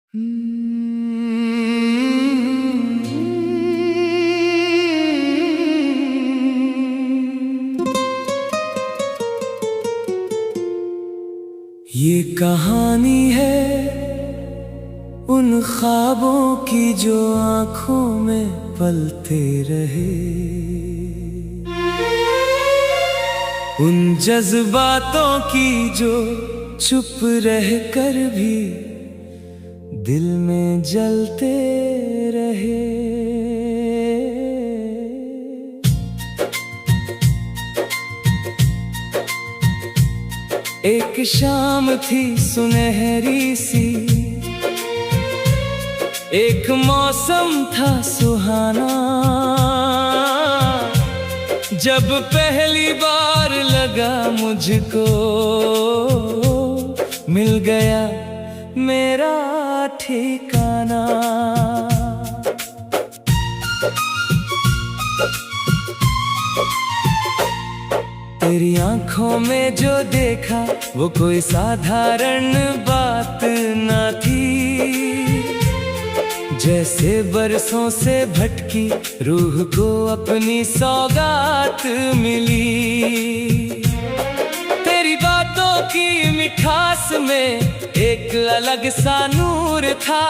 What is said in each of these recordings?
ये कहानी है उन ख्वाबों की जो आंखों में पलते रहे, उन जज्बातों की जो चुप रह कर भी दिल में जलते रहे। एक शाम थी सुनहरी सी, एक मौसम था सुहाना, जब पहली बार लगा मुझको मिल गया मेरा ठिकाना। तेरी आंखों में जो देखा वो कोई साधारण बात न थी, जैसे बरसों से भटकी रूह को अपनी सौगात मिली। तेरी बातों की मिठास में एक अलग सा नूर था,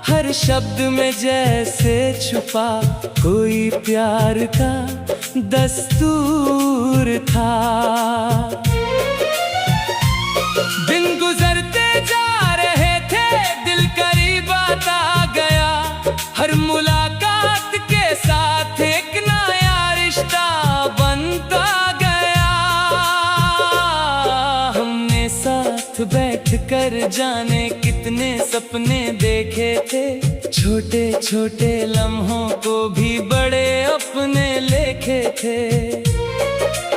हर शब्द में जैसे छुपा कोई प्यार का दस्तूर था। दिन गुजरते जा रहे थे, दिल करीब आता गया, हर मुलाकात के साथ एक नया रिश्ता बनता गया। हमने साथ बैठकर जाने कितने सपने देखे थे, छोटे छोटे लम्हों को भी बड़े अपने लेखे थे।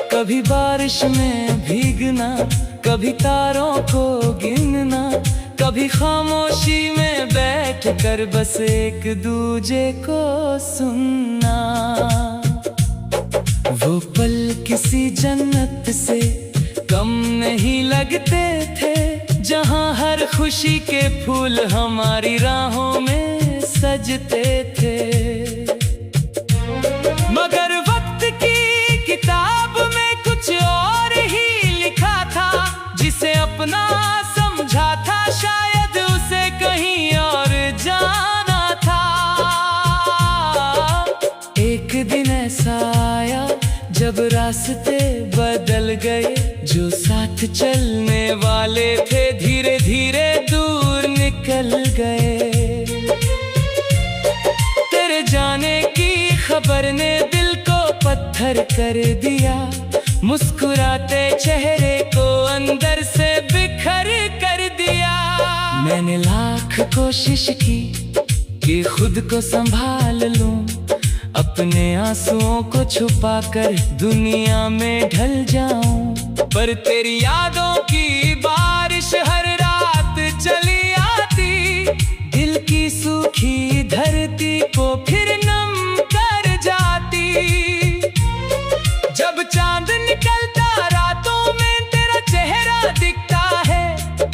कभी बारिश में भीगना, कभी तारों को गिनना, कभी खामोशी में बैठकर बस एक दूजे को सुनना। वो पल किसी जन्नत से कम नहीं लगते थे, जहां हर खुशी के फूल हमारी राहों में सजते थे। मगर वक्त की किताब में कुछ और ही लिखा था, जिसे अपना समझा था शायद उसे कहीं और जाना था। एक दिन ऐसा आया जब रास्ते बदल गए, जो साथ चलने वाले थे धीरे धीरे दूर निकल गए। तेरे जाने की खबर ने दिल को पत्थर कर दिया, मुस्कुराते चेहरे को अंदर से बिखर कर दिया। मैंने लाख कोशिश की कि खुद को संभाल लूं, अपने आंसुओं को छुपाकर दुनिया में ढल जाऊं, पर तेरी यादों की बारिश हर रात चली आती, दिल की सूखी धरती को फिर नम कर जाती। जब चांद निकलता रातों में तेरा चेहरा दिखता है,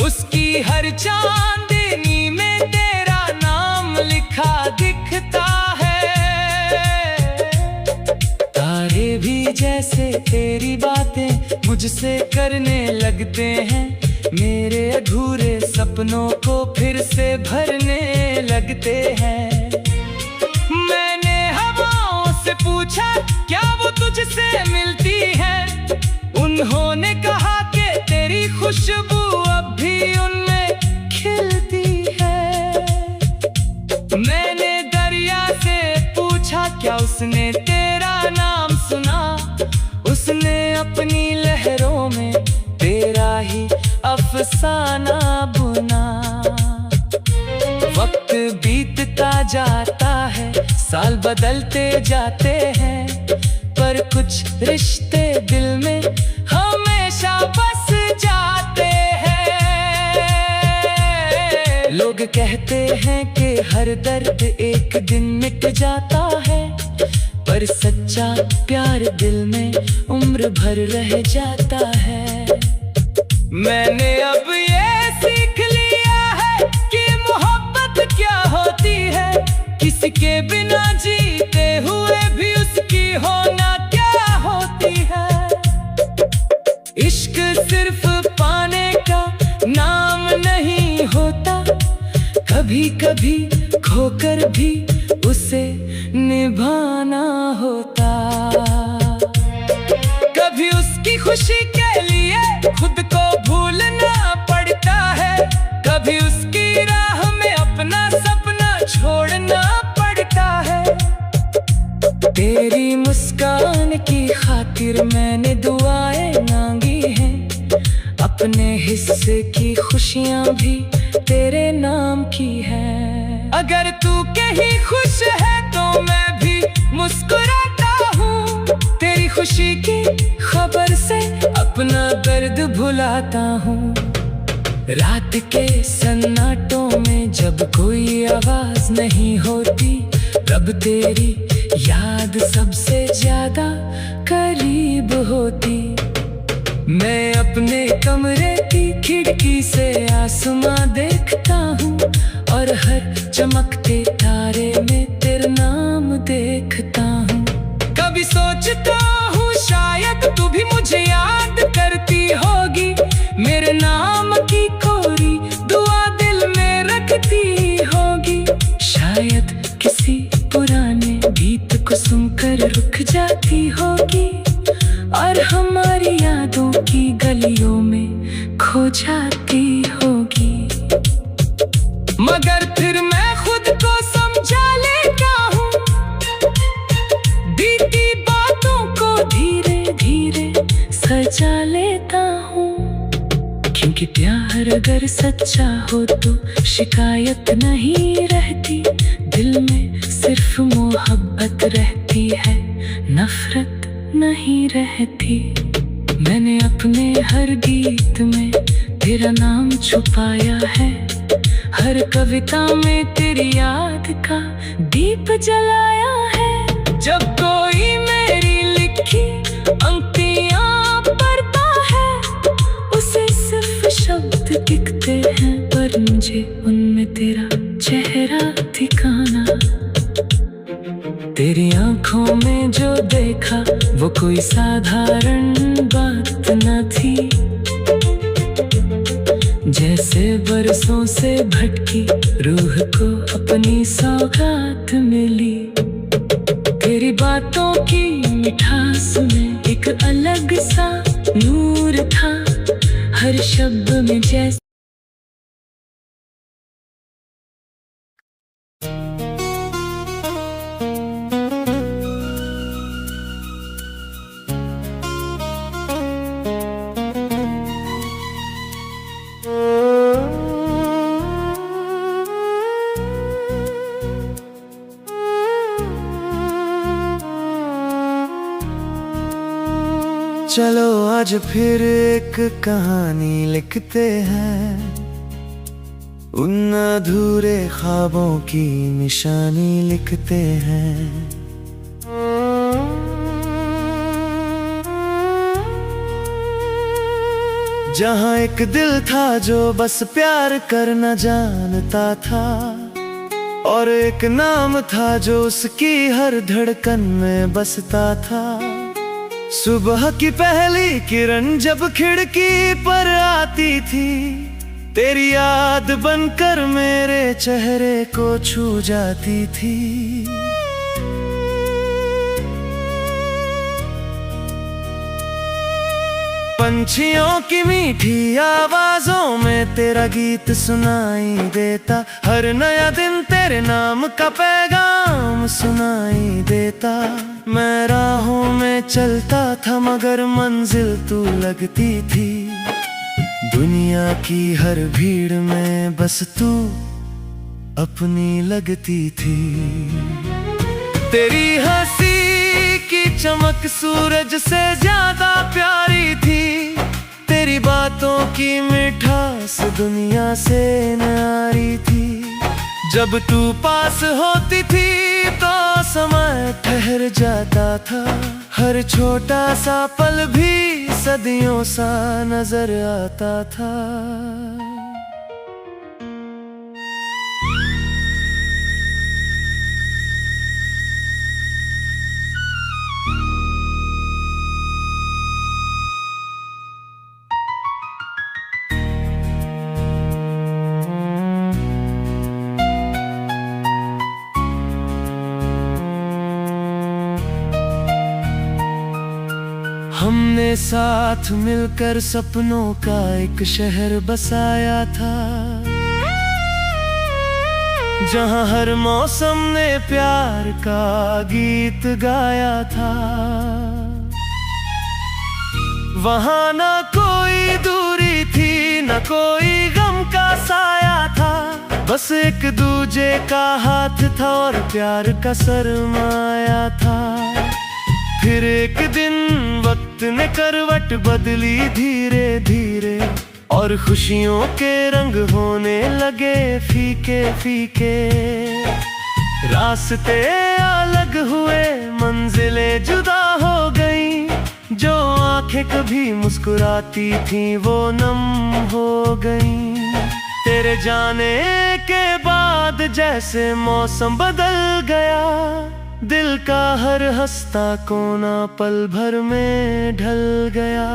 उसकी हर चांदनी में तेरा नाम लिखा दिखता है। तारे भी जैसे तेरी बातें मुझसे करने लगते हैं, मेरे अधूरे सपनों को फिर से भरने लगते हैं। मैंने हवाओं से पूछा क्या वो तुझसे मिलती है, उन्होंने कहा कि तेरी खुशबू अब भी उनमें खिलती है। मैंने दरिया से पूछा क्या उसने तेरा नाम सुना, उसने अपनी लहरों में तेरा ही अफसाना बुना। वक्त बीतता जाता है, साल बदलते जाते हैं, पर कुछ रिश्ते दिल में हमेशा बस जाते हैं। लोग कहते हैं कि हर दर्द एक दिन मिट जाता है, पर सच्चा प्यार दिल में उम्र भर रह जाता है। मैंने अब ये सीख कभी कभी खोकर भी उसे निभाना होता। कभी उसकी खुशी के लिए खुद को भूलना पड़ता है, कभी उसकी राह में अपना सपना छोड़ना पड़ता है। तेरी मुस्कान की खातिर मैंने दुआएं मांगी हैं, अपने हिस्से की खुशियां भी तेरे नाम की है। अगर तू कहीं खुश है तो मैं भी मुस्कुराता हूँ, तेरी खुशी की खबर से अपना दर्द भुलाता हूँ। रात के सन्नाटों में जब कोई आवाज नहीं होती, तब तेरी याद सबसे ज्यादा करीब होती। मैं अपने कमरे की खिड़की से आसमां देखता हूँ और हर चमकते तारे में तेरा नाम देखता हूँ। कभी सोचता हूँ शायद तू भी मुझे याद करती होगी, मेरे नाम की कोई दुआ दिल में रखती होगी। शायद किसी पुराने गीत को सुनकर रुक जाती होगी और हमारी यादों की गलियों में खो जाती होगी। मगर फिर मैं खुद को समझा लेता हूँ, बीती बातों को धीरे धीरे सजा लेता हूँ। क्योंकि प्यार अगर सच्चा हो तो शिकायत नहीं रहती, दिल में सिर्फ मोहब्बत रहती है, नफरत नहीं रहती। मैंने अपने हर गीत में तेरा नाम छुपाया है, हर कविता में तेरी याद का दीप जलाया है। जब कोई मेरी लिखी पंक्तियां पढ़ता है, उसे सिर्फ शब्द दिखते हैं, पर मुझे उनमें तेरा चेहरा दिखाना। तेरी आंखों में जो देखा वो कोई साधारण बात न थी, जैसे बरसों से भटकी रूह को अपनी सौगात मिली। तेरी बातों की मिठास में एक अलग सा नूर था, हर शब्द में जैसे चलो आज फिर एक कहानी लिखते हैं, उन अधूरे ख्वाबों की निशानी लिखते हैं। जहाँ एक दिल था जो बस प्यार करना जानता था, और एक नाम था जो उसकी हर धड़कन में बसता था। सुबह की पहली किरण जब खिड़की पर आती थी, तेरी याद बनकर मेरे चेहरे को छू जाती थी। पंछियों की मीठी आवाजों में तेरा गीत सुनाई देता, हर नया दिन तेरे नाम का पैगाम सुनाई देता। मैं राहों में चलता था मगर मंजिल तू लगती थी, दुनिया की हर भीड़ में बस तू अपनी लगती थी। तेरी हंसी की चमक सूरज से ज्यादा प्यारी थी, तेरी बातों की मिठास दुनिया से न्यारी थी। जब तू पास होती थी तो समय ठहर जाता था, हर छोटा सा पल भी सदियों सा नजर आता था। हमने साथ मिलकर सपनों का एक शहर बसाया था, जहां हर मौसम ने प्यार का गीत गाया था। वहां ना कोई दूरी थी, ना कोई गम का साया था, बस एक दूजे का हाथ था और प्यार का सरमाया था। फिर एक दिन वक्त ने करवट बदली धीरे धीरे, और खुशियों के रंग होने लगे फीके फीके। रास्ते अलग हुए, मंजिलें जुदा हो गईं, जो आंखें कभी मुस्कुराती थीं वो नम हो गईं। तेरे जाने के बाद जैसे मौसम बदल गया, दिल का हर हंसता कोना पल भर में ढल गया।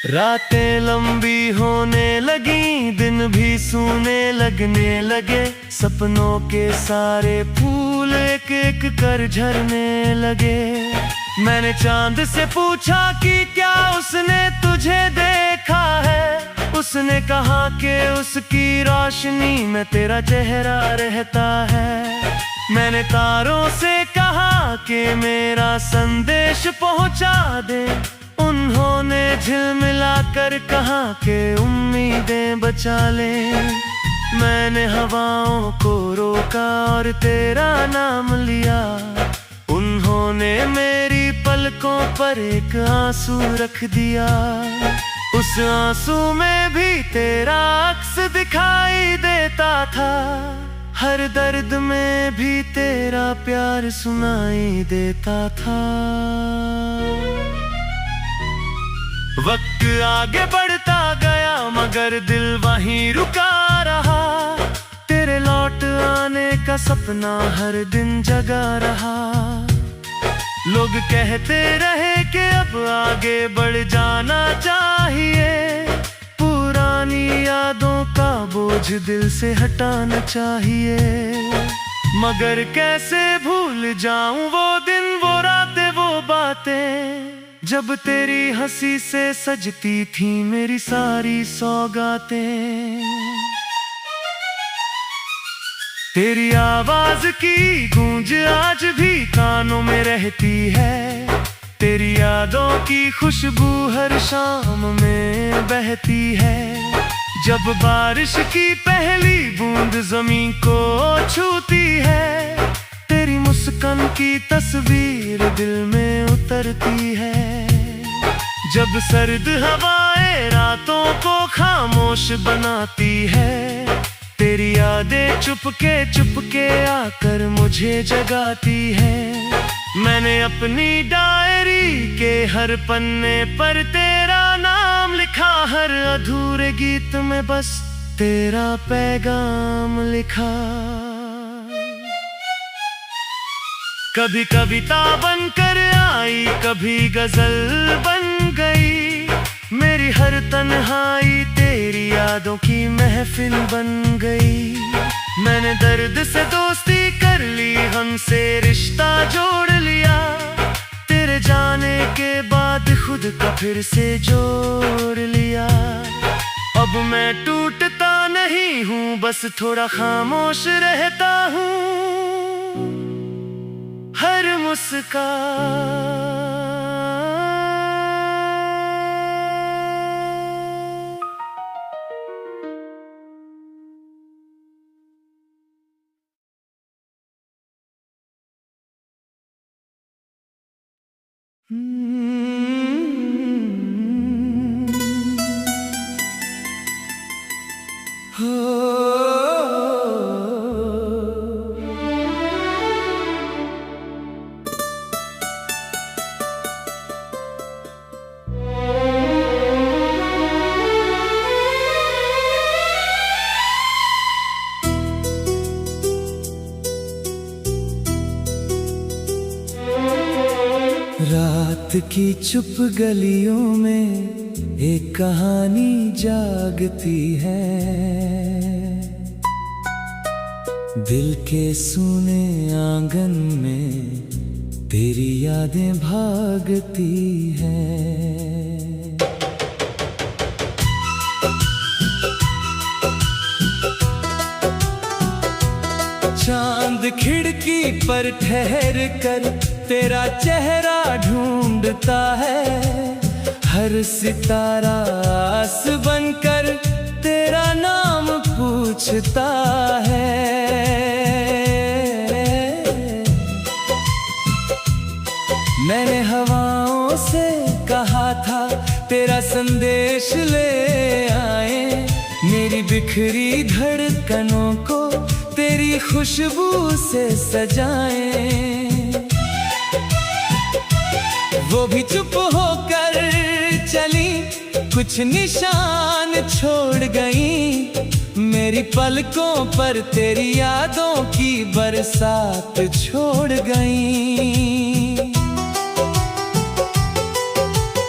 रातें लंबी होने लगी, दिन भी सूने लगने लगे, सपनों के सारे फूल एक एक कर झरने लगे। मैंने चांद से पूछा कि क्या उसने तुझे देखा है, उसने कहा कि उसकी रोशनी में तेरा चेहरा रहता है। मैंने तारों से कहा कि मेरा संदेश पहुंचा दे, उन्होंने झिलमिलाकर कहा कि उम्मीदें बचा ले। मैंने हवाओं को रोका और तेरा नाम लिया, उन्होंने मेरी पलकों पर एक आंसू रख दिया। उस आंसू में भी तेरा अक्स दिखाई देता था, हर दर्द में भी तेरा प्यार सुनाई देता था। वक्त आगे बढ़ता गया मगर दिल वहीं रुका रहा, तेरे लौट आने का सपना हर दिन जगा रहा। लोग कहते रहे कि अब आगे बढ़ जाना चाहिए, पुरानी यादों का बोझ दिल से हटाना चाहिए। मगर कैसे भूल जाऊं वो दिन, वो रातें, वो बातें, जब तेरी हंसी से सजती थी मेरी सारी सौगातें। तेरी आवाज की गूंज आज भी कानों में रहती है, तेरी यादों की खुशबू हर शाम में बहती है। जब बारिश की पहली बूंद जमीन को छूती है, तेरी मुस्कान की तस्वीर दिल में उतरती है। जब सर्द हवाएं रातों को खामोश बनाती है, तेरी यादें चुपके आकर मुझे जगाती है। मैंने अपनी डायरी के हर पन्ने पर तेरा नाम लिखा, हर अधूरे गीत में बस तेरा पैगाम लिखा। कभी कविता बनकर आई, कभी गजल बन गई, मेरी हर तन्हाई तेरी यादों की महफिल बन गई। मैंने दर्द से दोस्ती कर ली, हमसे रिश्ता जोड़ लिया, तेरे जाने के बाद खुद का फिर से जोड़ लिया। अब मैं टूटता नहीं हूँ, बस थोड़ा खामोश रहता हूँ, हर मुस्कान रात की चुप गलियों में एक कहानी जागती है, दिल के सूने आंगन में तेरी यादें भागती हैं। चांद खिड़की पर ठहर कर तेरा चेहरा ढूंढता है, हर सितारा आस बनकर तेरा नाम पूछता है। मैंने हवाओं से कहा था तेरा संदेश ले आए, मेरी बिखरी धड़कनों को तेरी खुशबू से सजाएं। वो भी चुप होकर चली, कुछ निशान छोड़ गई, मेरी पलकों पर तेरी यादों की बरसात छोड़ गई।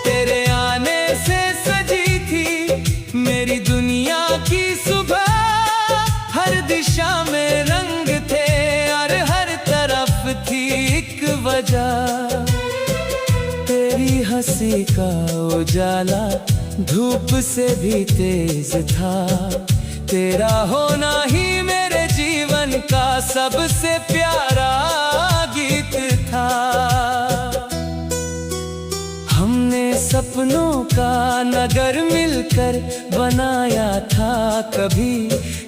तेरे आने से सजी थी मेरी दुनिया की सुबह, हर दिशा में रंग थे और हर तरफ थी एक वजह। तेरी हंसी का उजाला धूप से भी तेज था, तेरा होना ही मेरे जीवन का सबसे प्यारा गीत था। हमने सपनों का नगर मिलकर बनाया था कभी,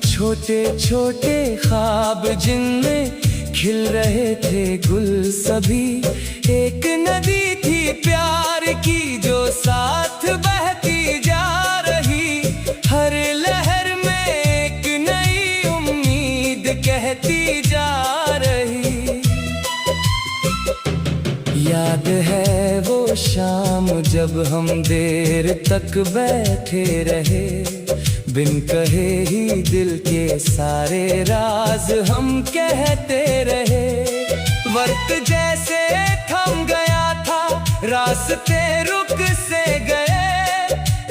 छोटे छोटे ख्वाब जिनमें खिल रहे थे गुल सभी। एक नदी थी प्यार की जो साथ बहती जा रही, हर लहर में एक नई उम्मीद कहती जा रही। याद है वो शाम जब हम देर तक बैठे रहे, बिन कहे ही दिल के सारे राज हम कहते रहे। वक्त जैसे थम गया था, रास्ते रुक से गए,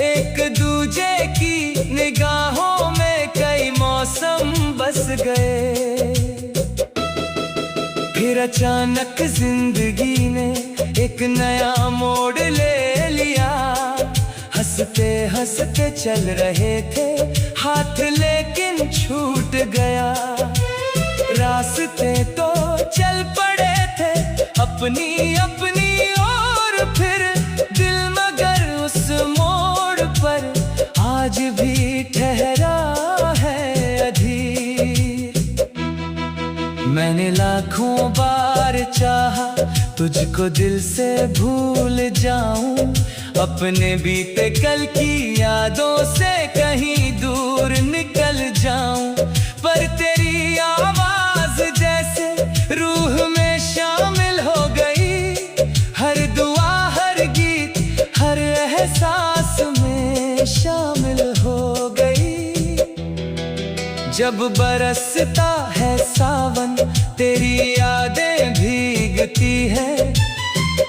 एक दूजे की निगाहों में कई मौसम बस गए। फिर अचानक जिंदगी ने एक नया मोड़ ले लिया, हंसते हंसते चल रहे थे हाथ लेकिन छूट गया। रास्ते तो चल पड़े थे अपनी अपनी और फिर दिल मगर उस मोड़ पर आज भी ठहरा है अधीर। मैंने लाखों बार चाहा तुझको दिल से भूल जाऊं, अपने बीते कल की यादों से कहीं दूर निकल जाऊं, पर तेरी आवाज जैसे रूह में शामिल हो गई, हर दुआ हर गीत हर एहसास में शामिल हो गई। जब बरसता है सावन तेरी यादें भीगती है,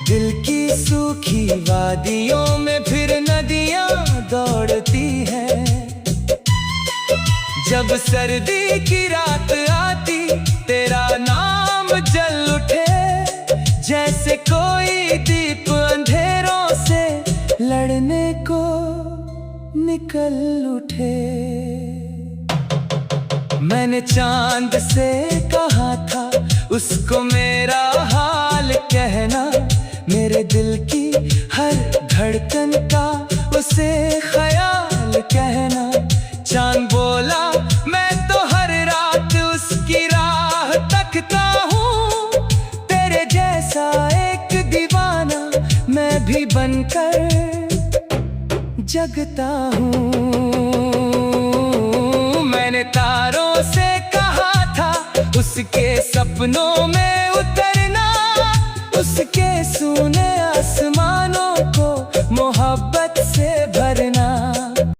दिल की सूखी वादियों में फिर नदियां दौड़ती हैं। जब सर्दी की रात आती तेरा नाम जल उठे, जैसे कोई दीप अंधेरों से लड़ने को निकल उठे। मैंने चांद से कहा था उसको मेरा हाल कहना, मेरे दिल की हर धड़कन का उसे ख्याल कहना। चांद बोला मैं तो हर रात उसकी राह तकता हूँ, तेरे जैसा एक दीवाना मैं भी बनकर जगता हूँ। मैंने तारों से कहा था उसके सपनों में उतरना, उसके सूने आसमान